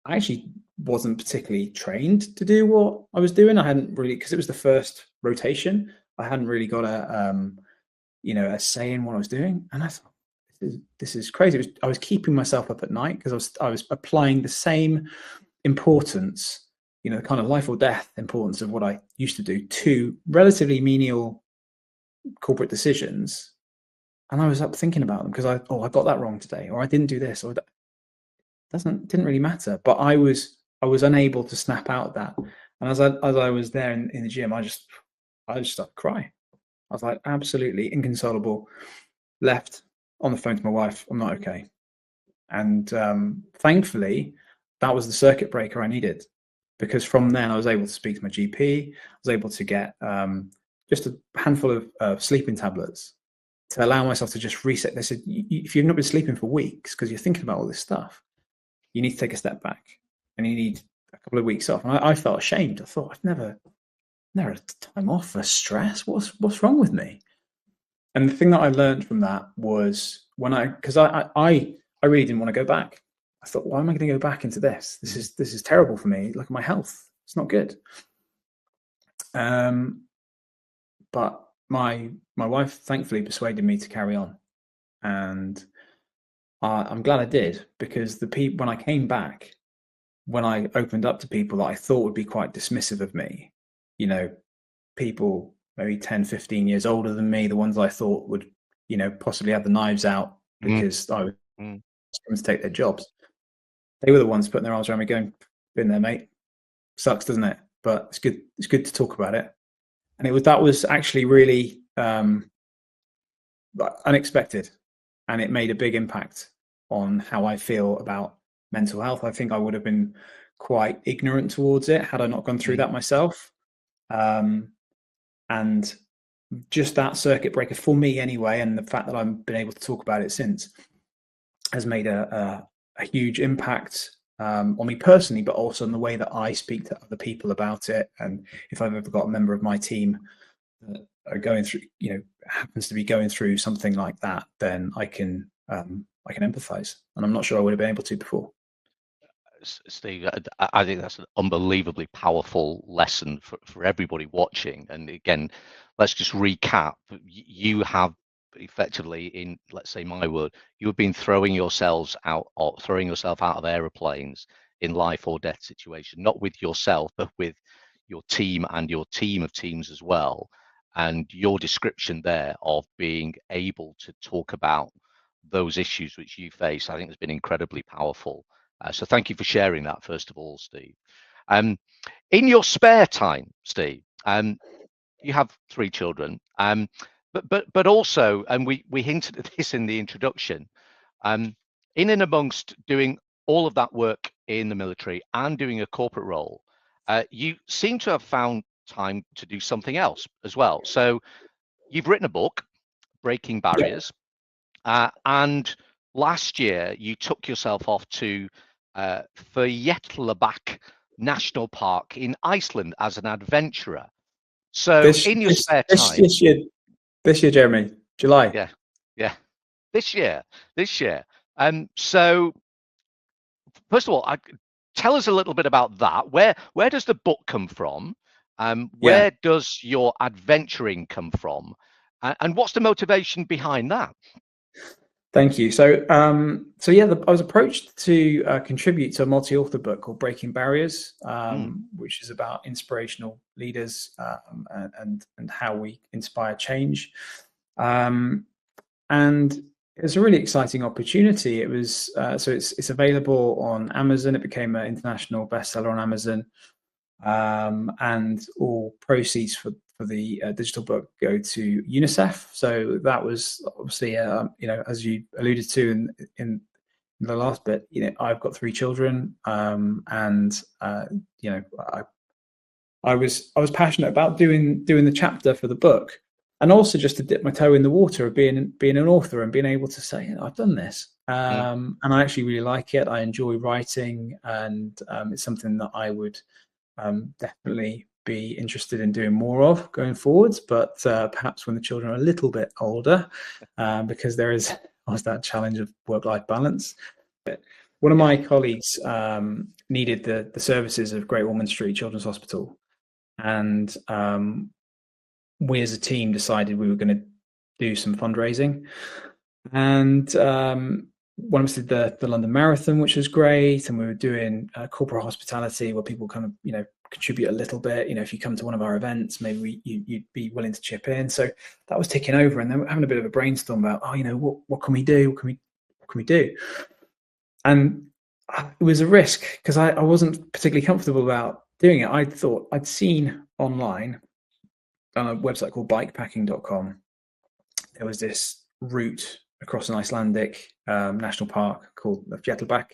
I actually wasn't particularly trained to do what I was doing. I hadn't really, because it was the first rotation, I hadn't really got a say in what I was doing. And I thought, this is crazy. I was keeping myself up at night because I was applying the same importance, the kind of life or death importance of what I used to do to relatively menial corporate decisions. And I was up thinking about them because I got that wrong today, or I didn't do this, or didn't really matter. But I was unable to snap out of that. And as I was there in the gym, I just started crying. I was like, absolutely inconsolable. Left on the phone to my wife. I'm not okay. And thankfully, that was the circuit breaker I needed, because from then I was able to speak to my GP. I was able to get just a handful of sleeping tablets to allow myself to just reset. They said, if you've not been sleeping for weeks because you're thinking about all this stuff, you need to take a step back and you need a couple of weeks off. And I felt ashamed. I thought, I've never had time off for stress. What's wrong with me? And the thing that I learned from that was because I really didn't want to go back. I thought, why am I going to go back into this? This is terrible for me. Look at my health. It's not good. But my wife thankfully persuaded me to carry on. And I'm glad I did, because when I came back, when I opened up to people that I thought would be quite dismissive of me, people maybe 10, 15 years older than me, the ones I thought would, possibly have the knives out because I was going to take their jobs. They were the ones putting their arms around me going, been there, mate. Sucks, doesn't it? But it's good. It's good to talk about it. And that was actually really unexpected. And it made a big impact on how I feel about mental health. I think I would have been quite ignorant towards it had I not gone through that myself. And just that circuit breaker for me anyway, and the fact that I've been able to talk about it since, has made a huge impact on me personally, but also in the way that I speak to other people about it. And if I've ever got a member of my team that are going through, happens to be going through something like that, then I can empathize. And I'm not sure I would have been able to before. Steve, I think that's an unbelievably powerful lesson for everybody watching. And again, let's just recap. You have effectively, in, let's say my word, you have been throwing yourself out of aeroplanes in life or death situation, not with yourself, but with your team and your team of teams as well. And your description there of being able to talk about those issues which you face, I think has been incredibly powerful. So thank you for sharing that, first of all, Steve. In your spare time, Steve, you have 3 children, but also, and we hinted at this in the introduction, in and amongst doing all of that work in the military and doing a corporate role, you seem to have found time to do something else as well. So you've written a book, Breaking Barriers, and last year you took yourself off to FERRIS National Park in Iceland as an adventurer. So in your spare time, this year, Jeremy, July. Yeah, this year. So first of all, tell us a little bit about that. Where does the book come from? Where does your adventuring come from? And what's the motivation behind that? Thank you. So, I was approached to contribute to a multi-author book called Breaking Barriers, which is about inspirational leaders and how we inspire change. And it was a really exciting opportunity. It was it's available on Amazon. It became an international bestseller on Amazon, and all proceeds for the digital book go to UNICEF. So that was obviously, as you alluded to in the last bit, I've got 3 children, and I was passionate about doing the chapter for the book, and also just to dip my toe in the water of being an author and being able to say, I've done this, and I actually really like it. I enjoy writing, and it's something that I would definitely be interested in doing more of going forwards, but perhaps when the children are a little bit older, because there is always that challenge of work-life balance. But one of my colleagues needed the services of Great Ormond Street Children's Hospital, and we as a team decided we were going to do some fundraising, and one of us did the London Marathon, which was great, and we were doing corporate hospitality where people kind of contribute a little bit. If you come to one of our events, maybe you'd be willing to chip in. So that was ticking over, and then we're having a bit of a brainstorm about what can we do? What can we do? And it was a risk because I wasn't particularly comfortable about doing it. I thought I'd seen online on a website called bikepacking.com, there was this route across an Icelandic national park called the Fjallaback.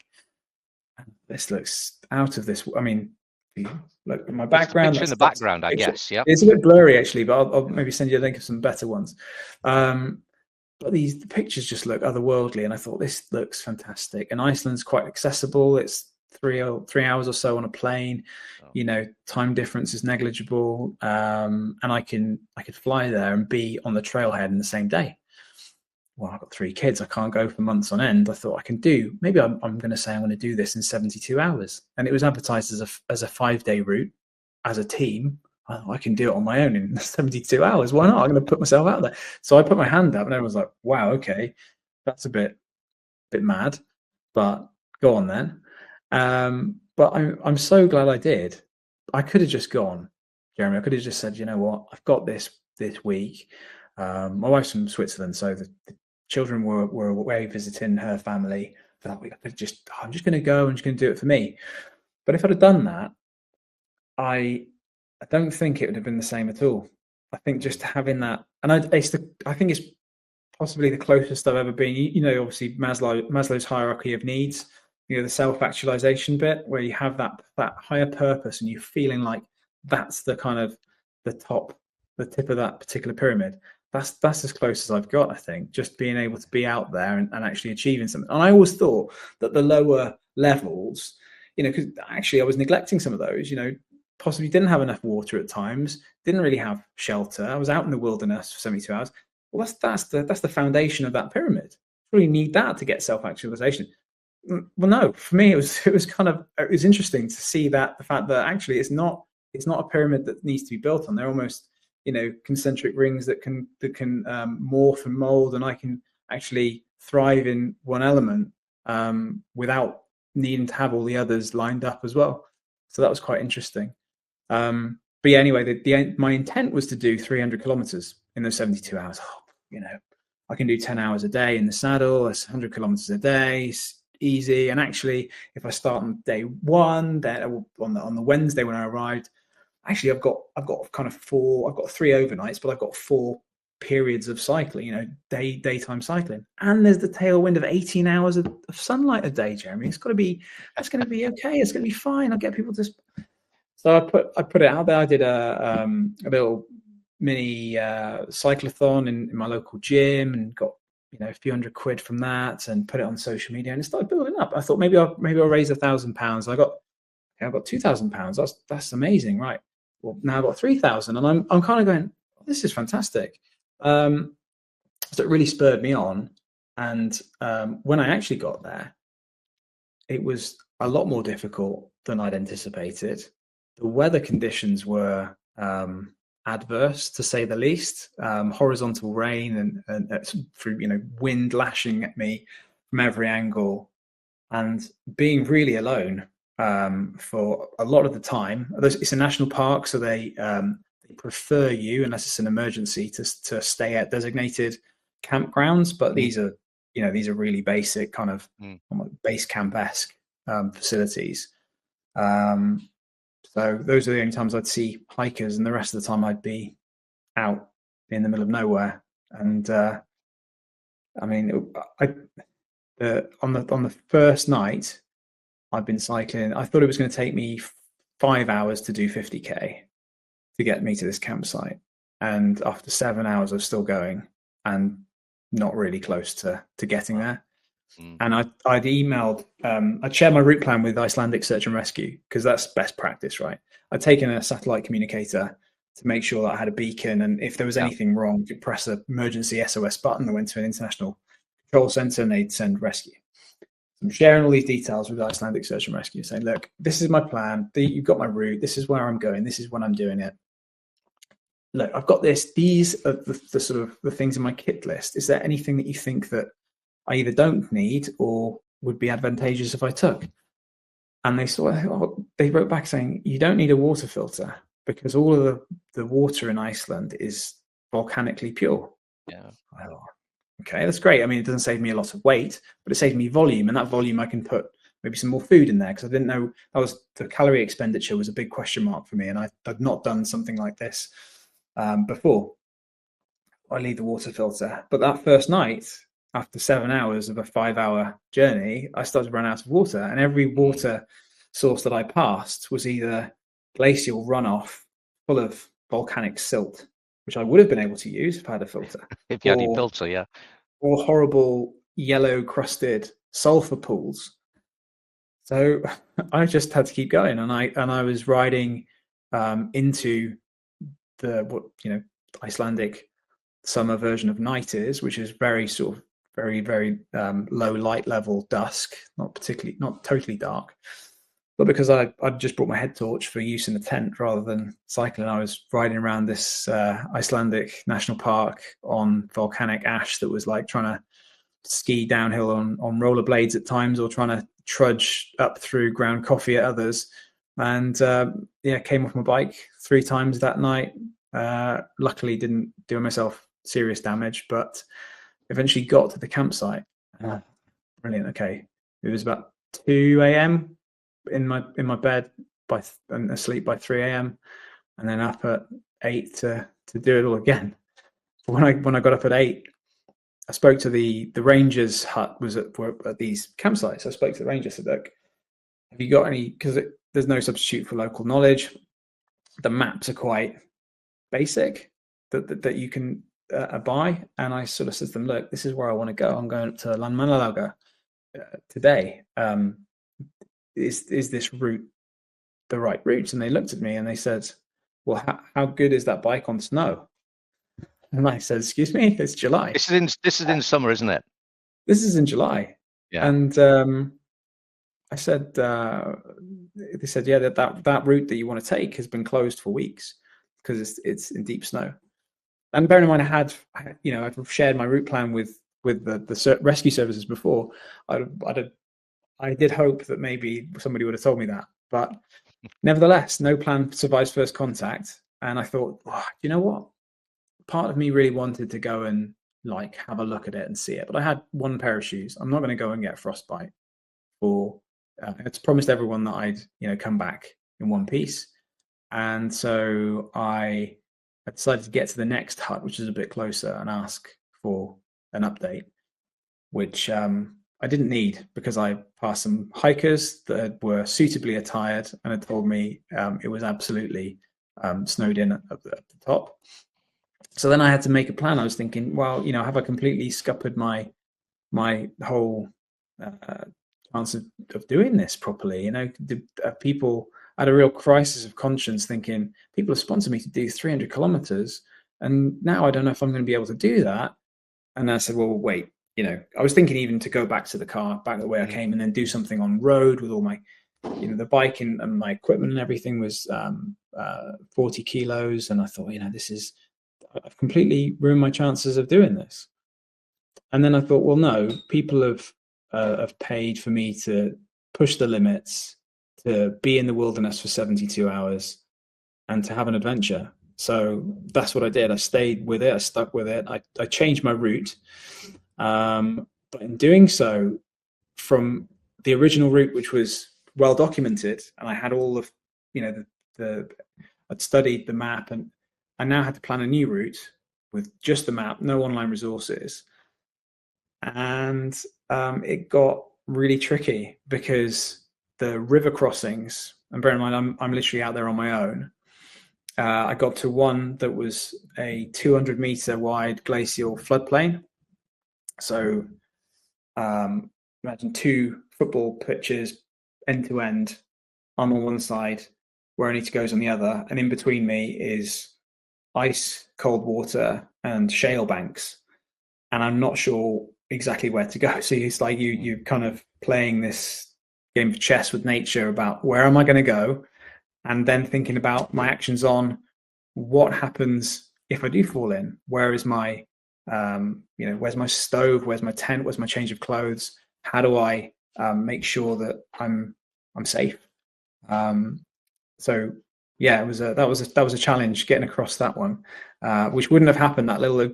This looks out of this. I mean, look at my background. In the background, I guess. Yeah, it's a bit blurry actually, but I'll maybe send you a link of some better ones. But the pictures just look otherworldly, and I thought this looks fantastic. And Iceland's quite accessible. It's 3 hours or so on a plane. Oh. Time difference is negligible, and I could fly there and be on the trailhead in the same day. Well, I've got 3 kids. I can't go for months on end. I thought I can do. Maybe I'm going to say I'm going to do this in 72 hours. And it was advertised as a 5-day route, as a team. I can do it on my own in 72 hours. Why not? I'm going to put myself out there. So I put my hand up, and everyone's like, "Wow, okay, that's a bit mad, but go on then." But I'm so glad I did. I could have just gone, Jeremy. I could have just said, "You know what? I've got this week." My wife's from Switzerland, so the children were away visiting her family. That week, I'm just going to go. I'm just going to do it for me. But if I'd have done that, I don't think it would have been the same at all. I think just having that, and I think it's possibly the closest I've ever been. Obviously Maslow's hierarchy of needs. The self-actualization bit, where you have that higher purpose, and you're feeling like that's the kind of the tip of that particular pyramid. That's as close as I've got, I think, just being able to be out there and actually achieving something. And I always thought that the lower levels, because actually I was neglecting some of those, possibly didn't have enough water at times, didn't really have shelter. I was out in the wilderness for 72 hours. Well, that's the foundation of that pyramid. You really need that to get self-actualization. Well, no, for me, it was interesting to see the fact that actually it's not a pyramid that needs to be built on. They're almost, concentric rings that can morph and mold, and I can actually thrive in one element without needing to have all the others lined up as well. So that was quite interesting. But yeah, anyway, my intent was to do 300 kilometers in those 72 hours. I can do 10 hours a day in the saddle. That's 100 kilometers a day. It's easy. And actually, if I start on day one, then on the Wednesday when I arrived, actually I've got kind of I've got 3 overnights, but I've got 4 periods of cycling, daytime cycling. And there's the tailwind of 18 hours of sunlight a day, Jeremy. That's going to be okay. It's going to be fine. I'll get people to. So I put it out there. I did a little mini cyclothon in my local gym and got a few £100 from that and put it on social media, and it started building up. I thought maybe I'll raise £1,000. I got £2,000. That's amazing, right? Well, now I've got 3,000, and I'm kind of going, oh, this is fantastic. So it really spurred me on, and when I actually got there, it was a lot more difficult than I'd anticipated. The weather conditions were adverse, to say the least. Horizontal rain and through wind lashing at me from every angle, and being really alone for a lot of the time. It's a national park, so they prefer you, unless it's an emergency, to stay at designated campgrounds. But these are really basic kind of base camp-esque facilities. So those are the only times I'd see hikers, and the rest of the time I'd be out in the middle of nowhere. And on the first night I'd been cycling, I thought it was going to take me 5 hours to do 50k to get me to this campsite, and after 7 hours I was still going and not really close to getting there. And I'd emailed, I'd shared my route plan with Icelandic Search and Rescue, because that's best practice, right? I'd taken a satellite communicator to make sure that I had a beacon, and if there was anything wrong, you could press an emergency SOS button that went to an international control center and they'd send rescue. I'm sharing all these details with Icelandic Search and Rescue, saying, look, this is my plan. You've got my route. This is where I'm going. This is when I'm doing it. Look, I've got this. These are the sort of the things in my kit list. Is there anything that you think that I either don't need or would be advantageous if I took? And they wrote back saying, you don't need a water filter, because all of the water in Iceland is volcanically pure. Yeah. Okay, that's great. I mean, it doesn't save me a lot of weight, but it saves me volume, and that volume I can put maybe some more food in there, because I didn't know the calorie expenditure was a big question mark for me, and I'd not done something like this before. I leave the water filter, but that first night, after 7 hours of a 5-hour journey, I started to run out of water, and every water source that I passed was either glacial runoff full of volcanic silt, which I would have been able to use if I had a filter. If you had your filter, yeah. Or horrible yellow crusted sulfur pools. So I just had to keep going, and I was riding into the Icelandic summer version of night is, which is very sort of very, very low light level dusk, not totally dark. But because I just brought my head torch for use in a tent rather than cycling, I was riding around this Icelandic national park on volcanic ash that was like trying to ski downhill on rollerblades at times, or trying to trudge up through ground coffee at others. And came off my bike 3 times that night. Luckily didn't do myself serious damage, but eventually got to the campsite. Brilliant. Okay. It was about 2 a.m. in my bed and asleep by 3 a.m. and then up at 8 to do it all again. When I got up at 8, I spoke to the rangers' hut was at these campsites. I spoke to the ranger, said, look, have you got any, because there's no substitute for local knowledge. The maps are quite basic that you can buy. And I sort of said to them, look, this is where I want to go. I'm going to Landmannalaugar today. Is this route the right route? And they looked at me and they said, well, how good is that bike on snow? And I said, excuse me, it's July. This is in summer, isn't it? This is in July. Yeah. And I said, they said, yeah, that route that you want to take has been closed for weeks because it's in deep snow. And bearing in mind, I've shared my route plan with the rescue services before. I'd I did hope that maybe somebody would have told me that, but nevertheless, no plan survives first contact. And I thought, oh, you know what? Part of me really wanted to go and like have a look at it and see it, but I had one pair of shoes. I'm not going to go and get frostbite. Or it's promised everyone that I'd come back in one piece, and so I decided to get to the next hut, which is a bit closer, and ask for an update, which I didn't need because I passed some hikers that were suitably attired and had told me it was absolutely snowed in at the top. So then I had to make a plan. I was thinking, well, have I completely scuppered my whole chance of doing this properly? People I had a real crisis of conscience, thinking people have sponsored me to do 300 kilometers, and now I don't know if I'm going to be able to do that. And I said, well, wait. I was thinking even to go back to the car, back the way I came, and then do something on road with all my, the bike and my equipment and everything was 40 kilos. And I thought, I've completely ruined my chances of doing this. And then I thought, well, no, people have paid for me to push the limits, to be in the wilderness for 72 hours and to have an adventure. So that's what I did. I stayed with it. I stuck with it. I changed my route. But in doing so, from the original route, which was well documented, and I had all of, I'd studied the map, and I now had to plan a new route with just the map, no online resources. And it got really tricky because the river crossings, and bear in mind, I'm literally out there on my own. I got to one that was a 200-meter wide glacial floodplain. So imagine 2 football pitches end to end. I'm on one side, where Anita goes on the other, and in between me is ice, cold water, and shale banks. And I'm not sure exactly where to go. So it's like you're kind of playing this game of chess with nature about where am I going to go, and then thinking about my actions on what happens if I do fall in. Where is my where's my stove? Where's my tent? Where's my change of clothes? How do I make sure that I'm safe? So yeah, that was a challenge getting across that one, which wouldn't have happened. That little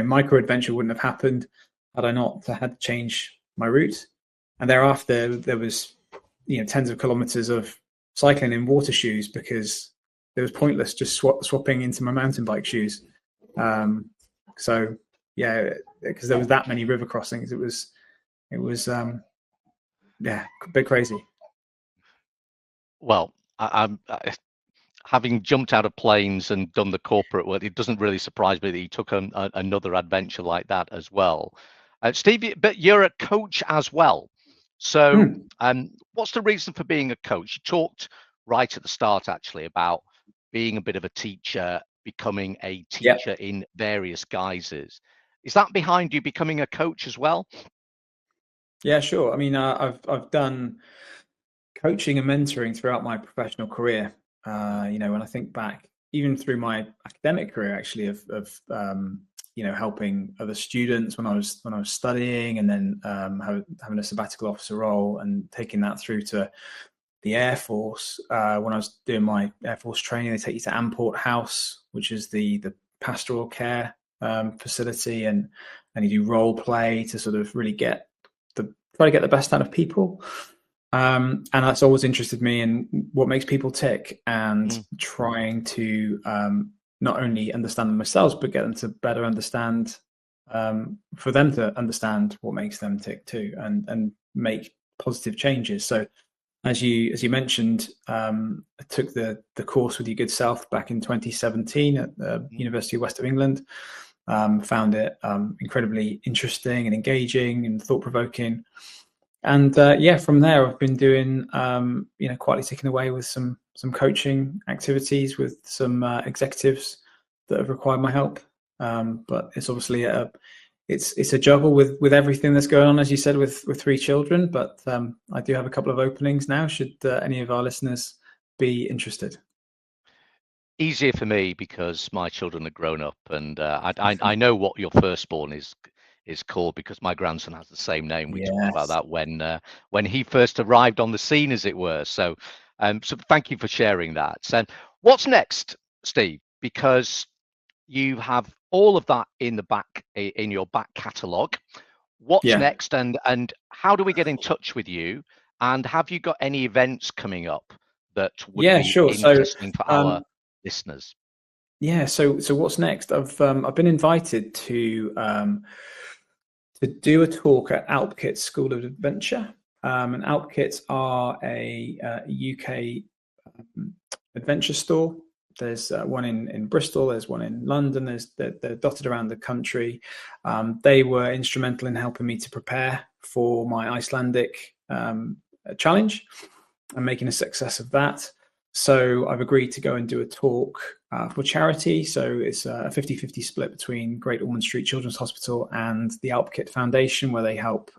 micro adventure wouldn't have happened had I not had to change my route. And thereafter, there was tens of kilometers of cycling in water shoes because it was pointless just swapping into my mountain bike shoes. So yeah, because there was that many river crossings, it was a bit crazy. Well, I'm having jumped out of planes and done the corporate work, it doesn't really surprise me that you took another adventure like that as well. Steve, but you're a coach as well. So what's the reason for being a coach? You talked right at the start, actually, about being a bit of a teacher, becoming a teacher in various guises. Is that behind you becoming a coach as well? Yeah, sure. I mean, I've done coaching and mentoring throughout my professional career. When I think back, even through my academic career, actually, of helping other students when I was studying, and then having a sabbatical officer role and taking that through to the Air Force. When I was doing my Air Force training, they take you to Amport House, which is the pastoral care facility, and you do role play to sort of really try to get the best out of people. And that's always interested me in what makes people tick, and trying to not only understand them themselves, but get them to better understand, for them to understand what makes them tick too, and make positive changes. So as you mentioned, I took the course with your good self back in 2017 at the University of West of England. Found it incredibly interesting and engaging and thought-provoking. And from there, I've been doing, quietly ticking away with some coaching activities with some executives that have required my help. But it's obviously it's a juggle with everything that's going on, as you said, with 3 children. But I do have a couple of openings now, should any of our listeners be interested. Easier for me because my children are grown up, and I know what your firstborn is is called, because my grandson has the same name. We talked about Yes. that when he first arrived on the scene, as it were. So thank you for sharing that. So what's next, Steve? Because you have all of that in your back catalogue. What's Yeah. next, and how do we get in touch with you? And have you got any events coming up that would Yeah, be sure. So, interesting for our um, listeners? yeah. So what's next? I've been invited to do a talk at Alpkit School of Adventure. And Alpkits are a UK adventure store. There's one in Bristol. There's one in London. They're dotted around the country. They were instrumental in helping me to prepare for my Icelandic challenge and making a success of that. So I've agreed to go and do a talk for charity. So it's a 50-50 split between Great Ormond Street Children's Hospital and the Alpkit Foundation, where they help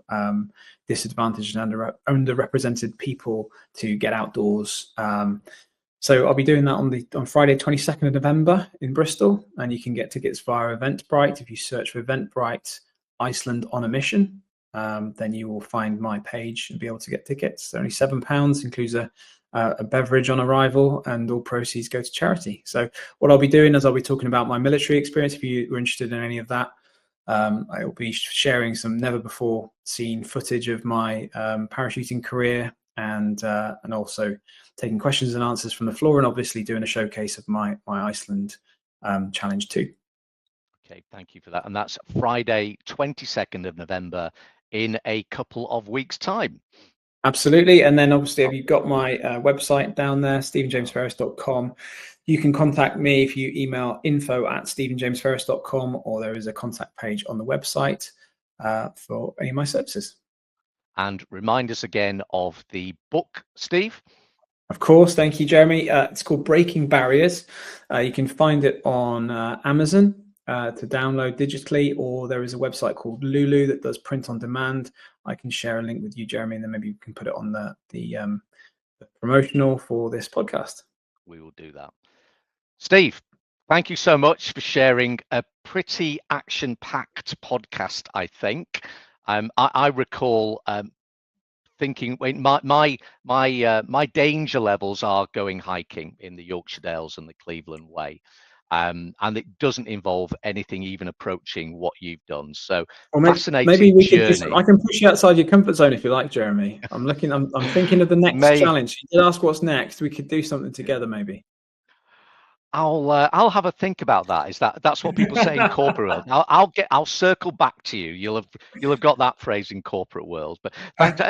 disadvantaged and underrepresented people to get outdoors. So I'll be doing that on Friday, 22nd of November in Bristol, and you can get tickets via Eventbrite. If you search for Eventbrite Iceland on a Mission, then you will find my page and be able to get tickets. They're only £7, includes a beverage on arrival, and all proceeds go to charity. So what I'll be doing is I'll be talking about my military experience. If you were interested in any of that, I will be sharing some never before seen footage of my parachuting career, and also taking questions and answers from the floor, and obviously doing a showcase of my Iceland challenge too. Okay, thank you for that. And that's Friday, 22nd of November, in a couple of weeks' time. Absolutely. And then obviously, if you've got my website down there, stephenjamesferris.com, you can contact me if you email info@stephenjamesferris.com, or there is a contact page on the website for any of my services. And remind us again of the book, Steve. Of course. Thank you, Jeremy. It's called Breaking Barriers. You can find it on Amazon to download digitally, or there is a website called Lulu that does print on demand. I can share a link with you, Jeremy, and then maybe you can put it on the promotional for this podcast. We will do that. Steve, thank you so much for sharing a pretty action-packed podcast, I think. I recall thinking, my danger levels are going hiking in the Yorkshire Dales and the Cleveland Way. And it doesn't involve anything even approaching what you've done. So Maybe we could journey. I can push you outside your comfort zone if you like, Jeremy. I'm thinking of the next challenge. You did ask what's next. We could do something together, maybe. I'll have a think about that. That's what people say in corporate world. I'll circle back to you. You'll have got that phrase in corporate world. But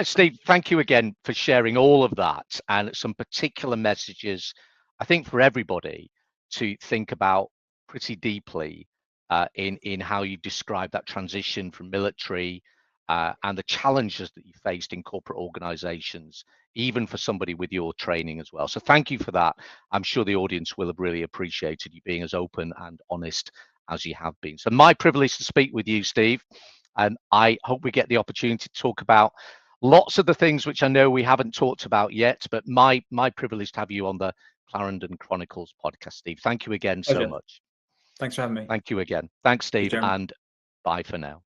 Steve, thank you again for sharing all of that and some particular messages, I think, for everybody to think about pretty deeply in how you describe that transition from military and the challenges that you faced in corporate organizations, even for somebody with your training as well. So thank you for that. I'm sure the audience will have really appreciated you being as open and honest as you have been. So my privilege to speak with you, Steve. And I hope we get the opportunity to talk about lots of the things which I know we haven't talked about yet, but my privilege to have you on the Clarendon Chronicles podcast, Steve. Thank you again so much. Thanks for having me. Thank you again. Thanks, Steve, and bye for now.